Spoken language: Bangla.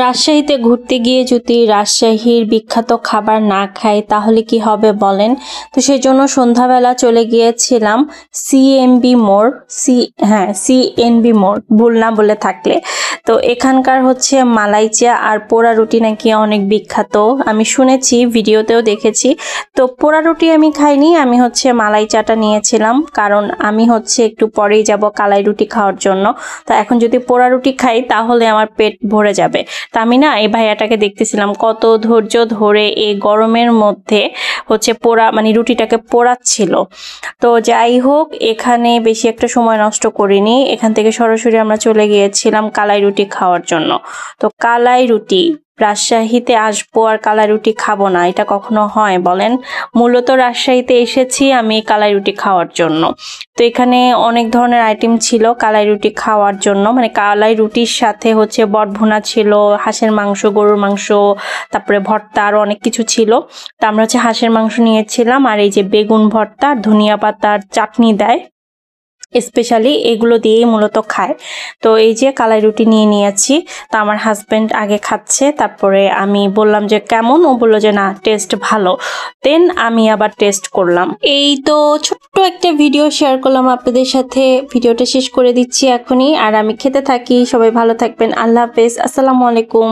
রাজশাহীতে ঘুরতে গিয়ে যদি রাজশাহীর বিখ্যাত খাবার না খাই তাহলে কি হবে বলেন। তো সেই জন্য সন্ধ্যাবেলা চলে গিয়েছিলাম সিএমবি মোড়। সিএনবি মোড় ভুল না বলে থাকলে। তো এখানকার হচ্ছে মালাই চা আর পোড়া রুটি নাকি অনেক বিখ্যাত, আমি শুনেছি, ভিডিওতেও দেখেছি। তো পোড়া রুটি আমি খাইনি, আমি হচ্ছে মালাই চাটা নিয়েছিলাম, কারণ আমি হচ্ছে একটু পরেই যাব কালাই রুটি খাওয়ার জন্য। তো এখন যদি পোড়া রুটি খাই তাহলে আমার পেট ভরে যাবে। তা আমি না এই ভাইয়াটাকে দেখতেছিলাম কত ধৈর্য ধরে এই গরমের মধ্যে হচ্ছে রুটিটাকে পোড়াচ্ছিল। তো যাই হোক, এখানে বেশি একটা সময় নষ্ট করিনি, এখান থেকে সরাসরি আমরা চলে গিয়েছিলাম কালাই রুটি খাওয়ার জন্য। তো কালাই রুটি, রাজশাহীতে আসবো আর কালাই রুটি খাবো না, এটা কখনো হয় বলেন? মূলত রাজশাহীতে এসেছি আমি কালাই রুটি খাওয়ার জন্য। তো এখানে অনেক ধরনের আইটেম ছিল কালাই রুটি খাওয়ার জন্য, মানে কালাই রুটির সাথে হচ্ছে বটভুনা ছিল, হাঁসের মাংস, গরুর মাংস, তারপরে ভর্তা, আরও অনেক কিছু ছিল। তো আমরা হচ্ছে হাঁসের মাংস নিয়েছিলাম, আর এই যে বেগুন ভর্তা, ধনিয়া পাতার চাটনি দেয় স্পেশালি, এগুলো দিয়েই মূলত খায়। তো এই যে কালাই রুটি নিয়ে নিয়েছি। তো আমার হাজব্যান্ড আগে খাচ্ছে, তারপরে আমি বললাম যে কেমন, ও বললো যে না টেস্ট ভালো। দেন আমি আবার টেস্ট করলাম। এই তো ছোট্ট একটা ভিডিও শেয়ার করলাম আপনাদের সাথে, ভিডিওটা শেষ করে দিচ্ছি এখনই, আর আমি খেতে থাকি। সবাই ভালো থাকবেন, আল্লাহ হাফেজ, আসসালামু আলাইকুম।